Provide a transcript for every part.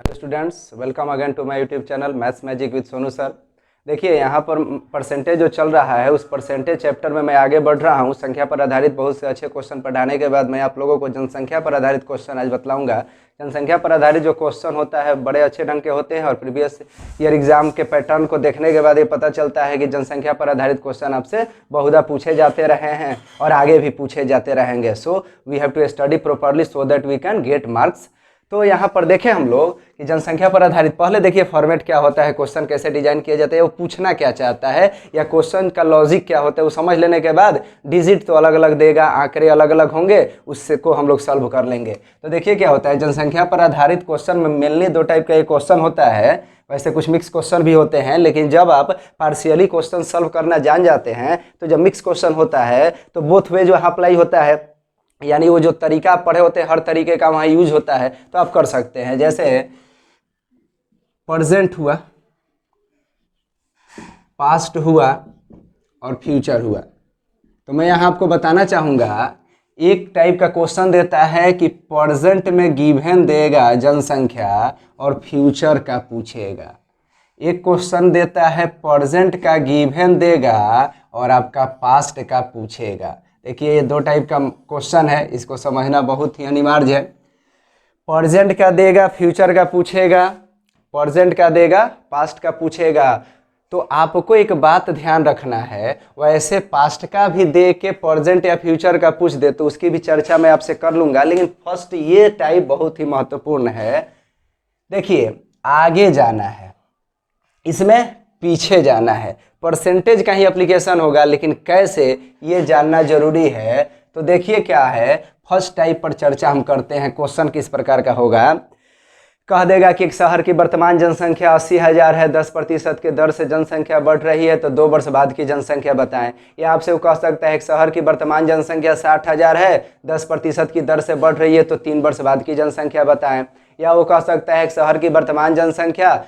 Hello students, welcome again to my YouTube channel maths magic with Sonu sir. देखिए यहाँ पर percentage जो चल रहा है उस परसेंटेज चैप्टर में मैं आगे बढ़ रहा हूँ। संख्या पर आधारित बहुत से अच्छे क्वेश्चन पढ़ाने के बाद मैं आप लोगों को जनसंख्या पर आधारित क्वेश्चन आज बतलाऊंगा। जनसंख्या पर आधारित जो क्वेश्चन होता है बड़े अच्छे ढंग के होते हैं और प्रीवियस ईयर एग्जाम के पैटर्न को देखने के बाद ये पता चलता है कि जनसंख्या पर आधारित क्वेश्चन आपसे बहुधा पूछे जाते रहे हैं और आगे भी पूछे जाते रहेंगे। So we have to study properly so that we can get marks. तो यहाँ पर देखें हम लोग कि जनसंख्या पर आधारित पहले देखिए फॉर्मेट क्या होता है, क्वेश्चन कैसे डिजाइन किया जाता है, वो पूछना क्या चाहता है या क्वेश्चन का लॉजिक क्या होता है वो समझ लेने के बाद डिजिट तो अलग अलग देगा, आंकड़े अलग अलग होंगे, उससे को हम लोग सॉल्व कर लेंगे। तो देखिए क्या होता है, जनसंख्या पर आधारित क्वेश्चन में मेनली दो टाइप का एक क्वेश्चन होता है। वैसे कुछ मिक्स क्वेश्चन भी होते हैं, लेकिन जब आप पार्शियली क्वेश्चन सॉल्व करना जान जाते हैं तो जब मिक्स क्वेश्चन होता है तो बोथ वे जो अप्लाई होता है, यानी वो जो तरीका आप पढ़े होते हैं हर तरीके का वहाँ यूज होता है, तो आप कर सकते हैं। जैसे प्रेजेंट हुआ, पास्ट हुआ और फ्यूचर हुआ। तो मैं यहाँ आपको बताना चाहूँगा, एक टाइप का क्वेश्चन देता है कि प्रेजेंट में गिवन देगा जनसंख्या और फ्यूचर का पूछेगा। एक क्वेश्चन देता है प्रेजेंट का गिवन देगा और आपका पास्ट का पूछेगा। देखिए ये दो टाइप का क्वेश्चन है, इसको समझना बहुत ही अनिवार्य है। प्रेजेंट का देगा, फ्यूचर का पूछेगा, प्रेजेंट का देगा, पास्ट का पूछेगा। तो आपको एक बात ध्यान रखना है, वैसे पास्ट का भी दे के प्रेजेंट या फ्यूचर का पूछ दे तो उसकी भी चर्चा मैं आपसे कर लूँगा, लेकिन फर्स्ट ये टाइप बहुत ही महत्वपूर्ण है। देखिए आगे जाना है, इसमें पीछे जाना है, परसेंटेज का ही एप्लीकेशन होगा, लेकिन कैसे ये जानना जरूरी है। तो देखिए क्या है, फर्स्ट टाइप पर चर्चा हम करते हैं। क्वेश्चन किस प्रकार का होगा, कह देगा कि एक शहर की वर्तमान जनसंख्या 80,000 है, 10% के दर से जनसंख्या बढ़ रही है, तो 2 वर्ष बाद की जनसंख्या बताएं। या आपसे वो कह सकता है एक शहर की वर्तमान जनसंख्या 60,000 है, 10% की दर से बढ़ रही है, तो 3 वर्ष बाद की जनसंख्या बताएं। या वो कह सकता है एक शहर की वर्तमान जनसंख्या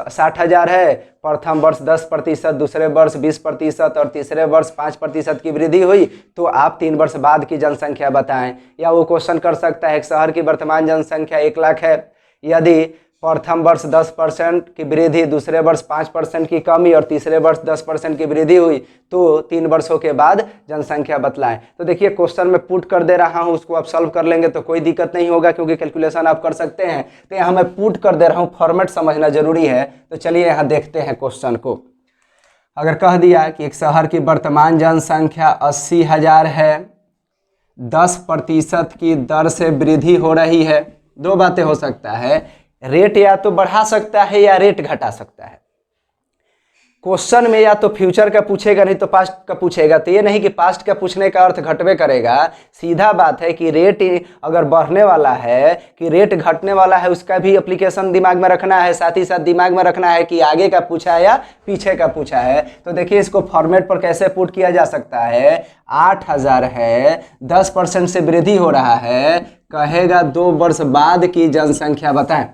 60,000 है, प्रथम वर्ष 10%, दूसरे वर्ष 20% और तीसरे वर्ष 5% की वृद्धि हुई, तो आप 3 वर्ष बाद की जनसंख्या बताएं। या वो क्वेश्चन कर सकता है एक शहर की वर्तमान जनसंख्या 1 लाख है, यदि प्रथम वर्ष 10% की वृद्धि, दूसरे वर्ष 5% की कमी और तीसरे वर्ष 10% की वृद्धि हुई, तो 3 वर्षों के बाद जनसंख्या बतलाएं। तो देखिए क्वेश्चन में पुट कर दे रहा हूं, उसको आप सॉल्व कर लेंगे तो कोई दिक्कत नहीं होगा, क्योंकि कैलकुलेशन आप कर सकते हैं। तो यहाँ मैं पुट कर दे रहा हूँ, फॉर्मेट समझना जरूरी है। तो चलिए यहाँ देखते हैं क्वेश्चन को। अगर कह दिया कि एक शहर की वर्तमान जनसंख्या 80,000 है, 10% की दर से वृद्धि हो रही है, दो बातें हो सकता है, रेट या तो बढ़ा सकता है या रेट घटा सकता है। क्वेश्चन में या तो फ्यूचर का पूछेगा नहीं तो पास्ट का पूछेगा, तो ये नहीं कि पास्ट का पूछने का अर्थ घटवे करेगा। सीधा बात है कि रेट अगर बढ़ने वाला है कि रेट घटने वाला है, उसका भी एप्लीकेशन दिमाग में रखना है। साथ ही साथ दिमाग में रखना है कि आगे का पूछा है या पीछे का पूछा है। तो देखिए इसको फॉर्मेट पर कैसे पुट किया जा सकता है। 8,000 है, 10% से वृद्धि हो रहा है, कहेगा 2 वर्ष बाद की जनसंख्या बताएं।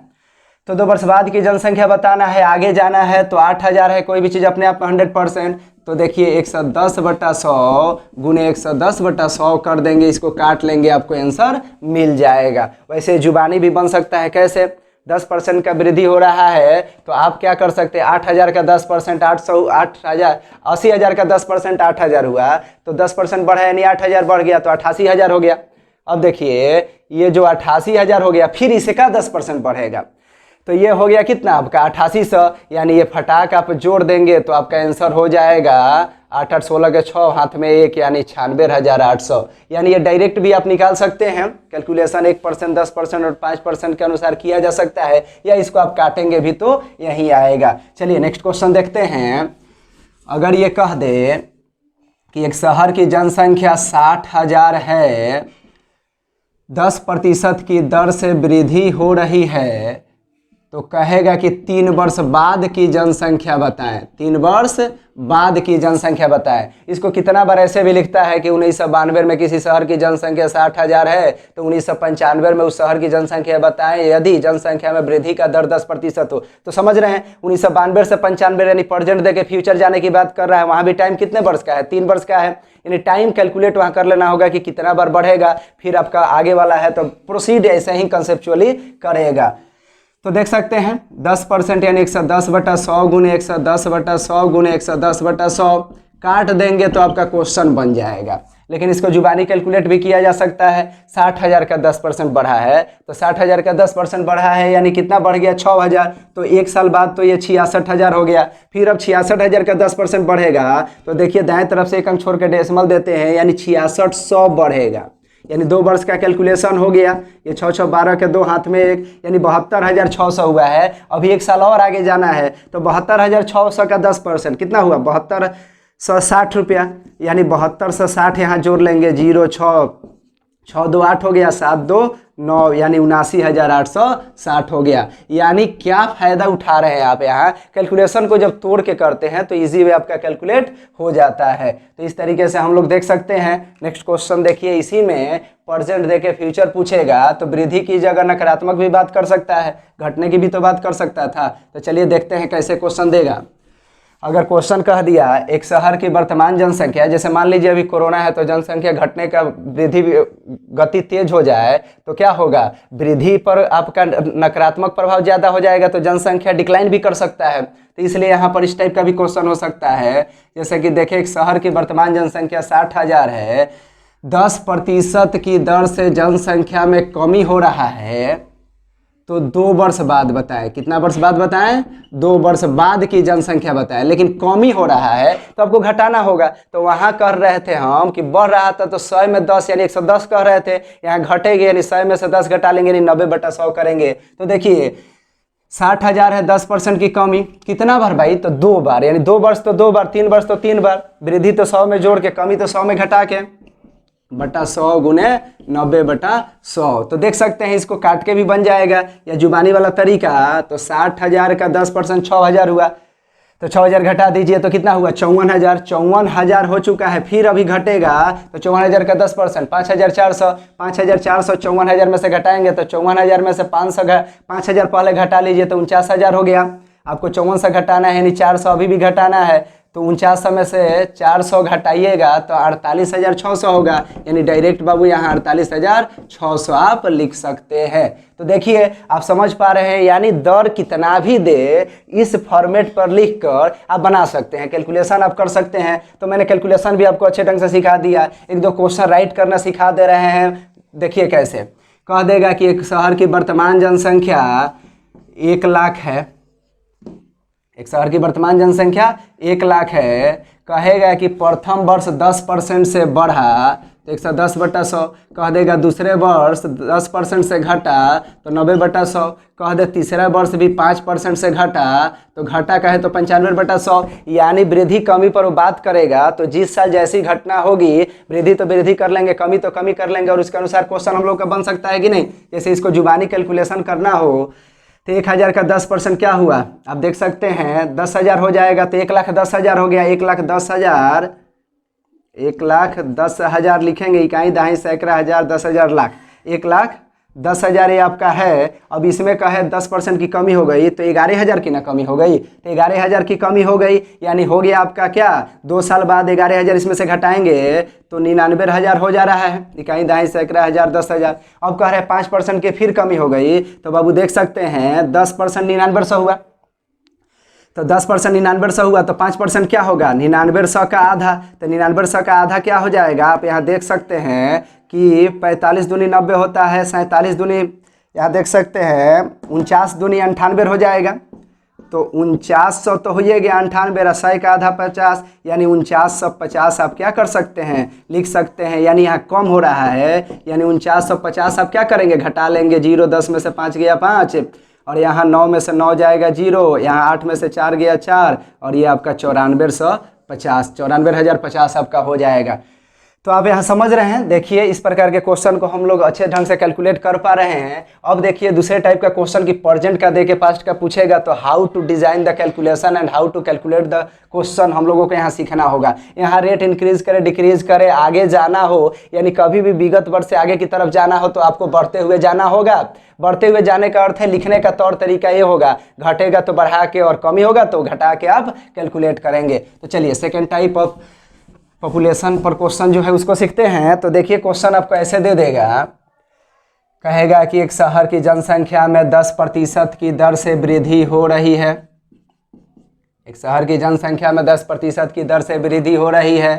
तो 2 वर्ष बाद की जनसंख्या बताना है, आगे जाना है। तो 8,000 है, कोई भी चीज़ अपने आप में 100%। तो देखिए 110/100 गुने 110/100 कर देंगे, इसको काट लेंगे, आपको आंसर मिल जाएगा। वैसे जुबानी भी बन सकता है, कैसे 10% का वृद्धि हो रहा है, तो आप क्या कर सकते हैं, 8,000 का 10% 8,000 80,000 का 10% 8,000 हुआ, तो 10% बढ़ा यानी 8,000 बढ़ गया, तो 88,000 हो गया। अब देखिए ये जो 88,000 हो गया, फिर इसका 10% बढ़ेगा, तो ये हो गया कितना आपका 8800, यानी ये फटाक आप जोड़ देंगे तो आपका आंसर हो जाएगा 8 8 16 के 6 हाथ में 1 यानी 96,800। यानी ये डायरेक्ट भी आप निकाल सकते हैं। कैलकुलेशन 1%, 10% और 5% के अनुसार किया जा सकता है, या इसको आप काटेंगे भी तो यही आएगा। चलिए नेक्स्ट क्वेश्चन देखते हैं। अगर ये कह दे कि एक शहर की जनसंख्या 60,000 है, 10% की दर से वृद्धि हो रही है, तो कहेगा कि 3 वर्ष बाद की जनसंख्या बताएं। 3 वर्ष बाद की जनसंख्या बताएं। इसको कितना बार ऐसे भी लिखता है कि 1992 में किसी शहर की जनसंख्या 60,000 है, तो 1995 में उस शहर की जनसंख्या बताएं यदि जनसंख्या में वृद्धि का दर 10% हो। तो समझ रहे हैं 1992 से 95 यानी प्रेजेंट दे के फ्यूचर जाने की बात कर रहा है। वहां भी टाइम कितने वर्ष का है, 3 वर्ष का है, यानी टाइम कैलकुलेट वहां कर लेना होगा कि कितना बार बढ़ेगा, फिर आपका आगे वाला है तो प्रोसीड ऐसे ही कंसेप्चुअली करेगा। तो देख सकते हैं 10% यानी 110/100 गुने 110/100 गुने 110/100 काट देंगे तो आपका क्वेश्चन बन जाएगा। लेकिन इसको जुबानी कैलकुलेट भी किया जा सकता है। 60,000 का 10% बढ़ा है तो 60,000 का 10% बढ़ा है यानी कितना बढ़ गया 6,000, तो एक साल बाद तो ये 66,000 हो गया। फिर अब 66,000 का 10% बढ़ेगा तो देखिए दाएं तरफ से एक अंक छोड़ के डेसिमल देते हैं यानी 6600 बढ़ेगा, यानी 2 वर्ष का कैलकुलेशन हो गया। ये 6 6 12 के 2 हाथ में 1 यानी 72,600 हुआ है। अभी एक साल और आगे जाना है तो 72,600 का 10% कितना हुआ 7260 रुपया, यानी 7260 यहाँ जोड़ लेंगे 0 6 6 2 8 हो गया 7 2 9 यानी 79,860 हो गया। यानी क्या फ़ायदा उठा रहे हैं आप यहाँ, कैलकुलेशन को जब तोड़ के करते हैं तो इजी वे आपका कैलकुलेट हो जाता है। तो इस तरीके से हम लोग देख सकते हैं। नेक्स्ट क्वेश्चन देखिए, इसी में परसेंट देके फ्यूचर पूछेगा तो वृद्धि की जगह नकारात्मक भी बात कर सकता है, घटने की भी तो बात कर सकता था। तो चलिए देखते हैं कैसे क्वेश्चन देगा। अगर क्वेश्चन कह दिया एक शहर की वर्तमान जनसंख्या, जैसे मान लीजिए अभी कोरोना है तो जनसंख्या घटने का वृद्धि गति तेज हो जाए तो क्या होगा, वृद्धि पर आपका नकारात्मक प्रभाव ज़्यादा हो जाएगा तो जनसंख्या डिक्लाइन भी कर सकता है। तो इसलिए यहाँ पर इस टाइप का भी क्वेश्चन हो सकता है। जैसे कि देखिए एक शहर की वर्तमान जनसंख्या 60,000 है, 10% की दर से जनसंख्या में कमी हो रहा है तो 2 वर्ष बाद बताएं, कितना वर्ष बाद बताएं 2 वर्ष बाद की जनसंख्या बताएं। लेकिन कमी हो रहा है तो आपको घटाना होगा। तो वहाँ कर रहे थे हम कि बढ़ रहा था तो 100 में 10 यानी 110 कह रहे थे, यहाँ घटेंगे यानी 100 में से 10 घटा लेंगे यानी 90/100 करेंगे। तो देखिए 60,000 है, 10% की कमी कितना बार भाई, तो 2 बार, यानी 2 वर्ष तो 2 बार, 3 वर्ष तो 3 बार, वृद्धि तो 100 में जोड़ के कमी तो 100 में घटा के बटा 100 गुने 90/100। तो देख सकते हैं इसको काट के भी बन जाएगा या जुबानी वाला तरीका। तो 60,000 का 10% 6,000 हुआ, तो 6,000 घटा दीजिए तो कितना हुआ 54,000, 54,000 हो चुका है। फिर अभी घटेगा तो 54,000 का 10% 5,400, 5,400 54,000 में से घटाएंगे तो 54,000 में से 5,000 पहले घटा लीजिए तो 49,000 हो गया। आपको 54 से घटाना है यानी 400 अभी भी घटाना है तो 49 में से 400 घटाइएगा तो 48,600 होगा, यानी डायरेक्ट बाबू यहाँ 48,600 आप लिख सकते हैं। तो देखिए आप समझ पा रहे हैं, यानी दर कितना भी दे इस फॉर्मेट पर लिखकर आप बना सकते हैं, कैलकुलेशन आप कर सकते हैं। तो मैंने कैलकुलेशन भी आपको अच्छे ढंग से सिखा दिया, 1-2 क्वेश्चन राइट करना सिखा दे रहे हैं। देखिए कैसे कह देगा कि एक शहर की वर्तमान जनसंख्या 1 लाख है, एक शहर की वर्तमान जनसंख्या 1 लाख है, कहेगा कि प्रथम वर्ष 10% से बढ़ा तो 110/100, कह देगा दूसरे वर्ष 10% से घटा तो 90/100, कह दे तीसरा वर्ष भी 5% से घटा तो घटा कहे तो 95/100। यानी वृद्धि कमी पर वो बात करेगा तो जिस साल जैसी घटना होगी वृद्धि तो वृद्धि कर लेंगे, कमी तो कमी कर लेंगे और उसके अनुसार क्वेश्चन हम लोग का बन सकता है कि नहीं। जैसे इसको जुबानी कैलकुलेशन करना हो तो 1,000 का 10% क्या हुआ आप देख सकते हैं 10,000 हो जाएगा तो 1,10,000 हो गया। 1,10,000, 1,10,000 लिखेंगे, इकाई दहाई सैकड़ा हजार 10,000 लाख, 1,10,000 ये आपका है। अब इसमें कहे 10% की कमी हो गई तो 11,000 की ना कमी हो गई, तो 11,000 की कमी हो गई यानी हो गया आपका क्या 2 साल बाद 11,000 इसमें से घटाएंगे तो 99,000 हो जा रहा है, इकाई दहाई सैकड़ा हजार 10,000। अब कह रहे हैं 5% की फिर कमी हो गई तो बाबू देख सकते हैं 10% 99,000 हुआ, तो 10% 99,000 हुआ तो 5% क्या होगा 99,000 का आधा, तो 99,000 का आधा क्या हो जाएगा आप यहाँ देख सकते हैं कि 45 दूनी 90 होता है, 47 दूनी यहाँ देख सकते हैं 49 दूनी 98 हो जाएगा। तो 4900 तो हो गया 98, 100 का आधा 50 यानी 4950 आप क्या कर सकते हैं लिख सकते हैं। यानी यहाँ कम हो रहा है यानी 4950 आप क्या करेंगे घटा लेंगे, 0 10 में से 5 गया 5 और यहाँ 9 में से 9 जाएगा 0, यहाँ 8 में से 4 गया 4 और ये आपका 94,150, 94,050 आपका हो जाएगा। तो आप यहाँ समझ रहे हैं। देखिए इस प्रकार के क्वेश्चन को हम लोग अच्छे ढंग से कैलकुलेट कर पा रहे हैं। अब देखिए दूसरे टाइप का क्वेश्चन की प्रेजेंट का देके पास्ट का पूछेगा तो how to design the calculation and how to calculate the question हम लोगों को यहाँ सीखना होगा। यहाँ रेट इंक्रीज करे डिक्रीज करे, आगे जाना हो यानी कभी भी विगत वर्ष से आगे की तरफ जाना हो तो आपको बढ़ते हुए जाना होगा। बढ़ते हुए जाने का अर्थ है लिखने का तौर तरीका ये होगा, घटेगा तो बढ़ा के और कमी होगा तो घटा के आप कैलकुलेट करेंगे। तो चलिए सेकेंड टाइप ऑफ पॉपुलेशन पर क्वेश्चन जो है उसको सीखते हैं। तो देखिए क्वेश्चन आपको ऐसे दे देगा, कहेगा कि एक शहर की जनसंख्या में 10% की दर से वृद्धि हो रही है। एक शहर की जनसंख्या में 10% की दर से वृद्धि हो रही है।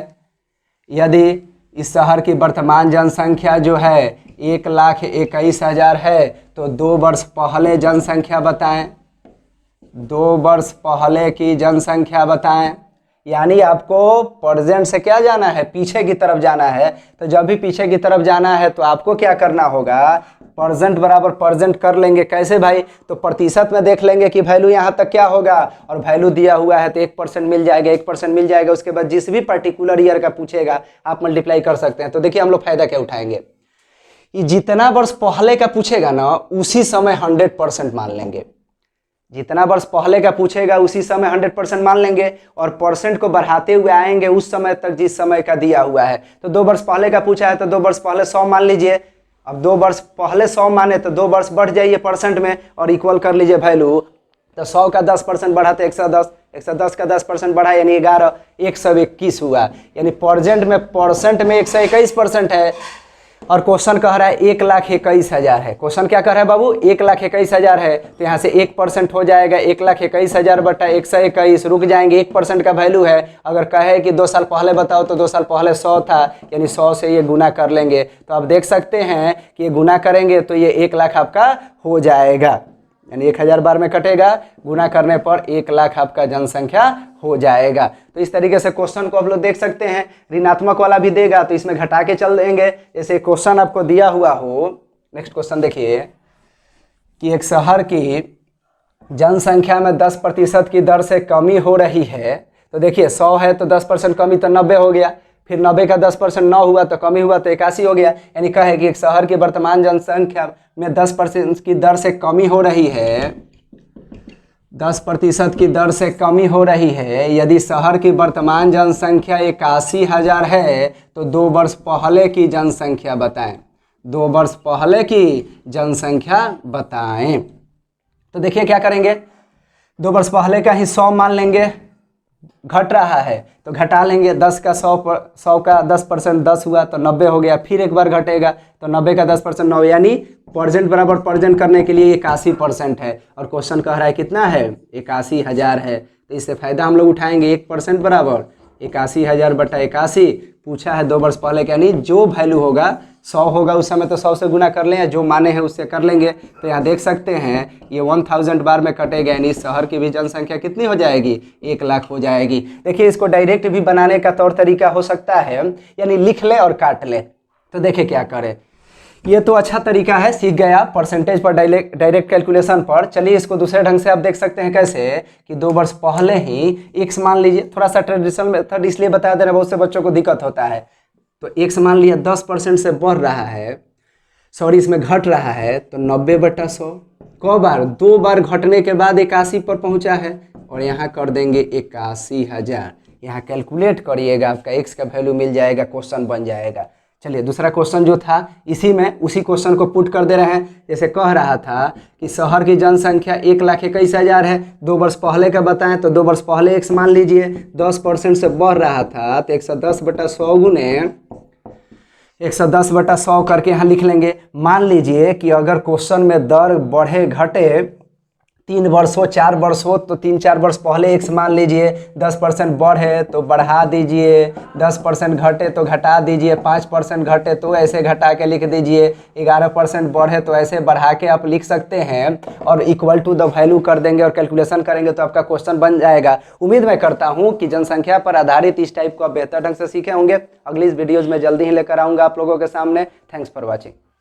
यदि इस शहर की वर्तमान जनसंख्या जो है 1,21,000 है तो 2 वर्ष पहले जनसंख्या बताएं। 2 वर्ष पहले की जनसंख्या बताएं। यानी आपको प्रेजेंट से क्या जाना है, पीछे की तरफ जाना है। तो जब भी पीछे की तरफ जाना है तो आपको क्या करना होगा, प्रेजेंट बराबर प्रेजेंट कर लेंगे। कैसे भाई, तो प्रतिशत में देख लेंगे कि वैल्यू यहाँ तक क्या होगा, और वैल्यू दिया हुआ है तो 1% मिल जाएगा, 1% मिल जाएगा। उसके बाद जिस भी पर्टिकुलर ईयर का पूछेगा आप मल्टीप्लाई कर सकते हैं। तो देखिए हम लोग फायदा क्या उठाएंगे, ये जितना वर्ष पहले का पूछेगा ना उसी समय 100% मान लेंगे। जितना वर्ष पहले का पूछेगा उसी समय 100% मान लेंगे, और परसेंट को बढ़ाते हुए आएंगे उस समय तक जिस समय का दिया हुआ है। तो 2 वर्ष पहले का पूछा है तो 2 वर्ष पहले 100 मान लीजिए। अब 2 वर्ष पहले 100 माने तो 2 वर्ष बढ़ जाइए परसेंट में और इक्वल कर लीजिए वैल्यू। तो 100 का 10% बढ़ाते 110, 110 का 10% बढ़ा यानी 11, 121 हुआ। यानी प्रेजेंट में परसेंट में 121% है, और क्वेश्चन कह रहा है 1,21,000 है। क्वेश्चन क्या कह रहा है बाबू, 1,21,000 है। तो यहाँ से 1% हो जाएगा, 1,21,000 बटा 121, रुक जाएंगे, 1% का वैल्यू है। अगर कहे कि 2 साल पहले बताओ तो 2 साल पहले 100 था, यानी 100 से ये गुना कर लेंगे। तो आप देख सकते हैं कि ये गुना करेंगे तो ये 1 लाख आपका हो जाएगा। यानी 1000 बार में कटेगा, गुना करने पर 1 लाख आपका जनसंख्या हो जाएगा। तो इस तरीके से क्वेश्चन को आप लोग देख सकते हैं। ऋणात्मक वाला भी देगा तो इसमें घटा के चल देंगे। जैसे क्वेश्चन आपको दिया हुआ हो, नेक्स्ट क्वेश्चन देखिए कि एक शहर की जनसंख्या में 10% की दर से कमी हो रही है। तो देखिए 100 है तो 10% कमी तो 90 हो गया, फिर 90 का 10% 9 हुआ तो कमी हुआ तो 81 हो गया। यानी कहे कि एक शहर की वर्तमान जनसंख्या में 10% की दर से कमी हो रही है, 10% की दर से कमी हो रही है। यदि शहर की वर्तमान जनसंख्या 81,000 है तो 2 वर्ष पहले की जनसंख्या बताएं। 2 वर्ष पहले की जनसंख्या बताएं। तो देखिए क्या करेंगे, 2 वर्ष पहले का ही 100 मान लेंगे, घट रहा है तो घटा लेंगे। 10 का 100 का 10% 10 हुआ तो 90 हो गया, फिर एक बार घटेगा तो 90 का 10% 9, यानी प्रेजेंट बराबर प्रेजेंट करने के लिए 81% है। और क्वेश्चन कह रहा है कितना है, 81,000 है। तो इससे फायदा हम लोग उठाएंगे, 1% बराबर 81,000 बटा 81 पूछा है 2 वर्ष पहले का, यानी जो वैल्यू होगा 100 होगा उस समय तो 100 से गुना कर लें, या जो माने हैं उससे कर लेंगे। तो यहाँ देख सकते हैं ये 1000 बार में कटेगा, यानी शहर की भी जनसंख्या कितनी हो जाएगी, 1 लाख हो जाएगी। देखिए इसको डायरेक्ट भी बनाने का तौर तरीका हो सकता है, यानी लिख ले और काट ले। तो देखिए क्या करें, ये तो अच्छा तरीका है, सीख गया परसेंटेज पर डायरेक्ट कैलकुलेशन पर। चलिए इसको दूसरे ढंग से आप देख सकते हैं कैसे, कि 2 वर्ष पहले ही x मान लीजिए। थोड़ा सा ट्रेडिशनल मेथड इसलिए बता दे रहे हैं, बहुत से बच्चों को दिक्कत होता है। तो x मान लिया 10% से बढ़ रहा है, सॉरी इसमें घट रहा है, तो 90/100 क बार, 2 बार घटने के बाद 81 पर पहुंचा है, और यहाँ कर देंगे 81,000। यहाँ कैलकुलेट करिएगा, आपका x का वैल्यू मिल जाएगा, क्वेश्चन बन जाएगा। चलिए दूसरा क्वेश्चन जो था इसी में उसी क्वेश्चन को पुट कर दे रहे हैं। जैसे कह रहा था कि शहर की जनसंख्या 1,21,000 है, 2 वर्ष पहले का बताएं। तो 2 वर्ष पहले x मान लीजिए, 10% से बढ़ रहा था तो 110/100 गुने 110/100 करके यहाँ लिख लेंगे। मान लीजिए कि अगर क्वेश्चन में दर बढ़े घटे 3 वर्ष हो 4 वर्ष हो, तो 3-4 वर्ष पहले x मान लीजिए, 10% बढ़े तो बढ़ा दीजिए, 10% घटे तो घटा दीजिए, 5% घटे तो ऐसे घटा के लिख दीजिए, 11% बढ़े तो ऐसे बढ़ा के आप लिख सकते हैं, और इक्वल टू द वैल्यू कर देंगे और कैलकुलेशन करेंगे तो आपका क्वेश्चन बन जाएगा। उम्मीद मैं करता हूँ कि जनसंख्या पर आधारित इस टाइप को आप बेहतर ढंग से सीखे होंगे। अगली इस वीडियोज़ में जल्दी ही लेकर आऊँगा आप लोगों के सामने। Thanks for watching.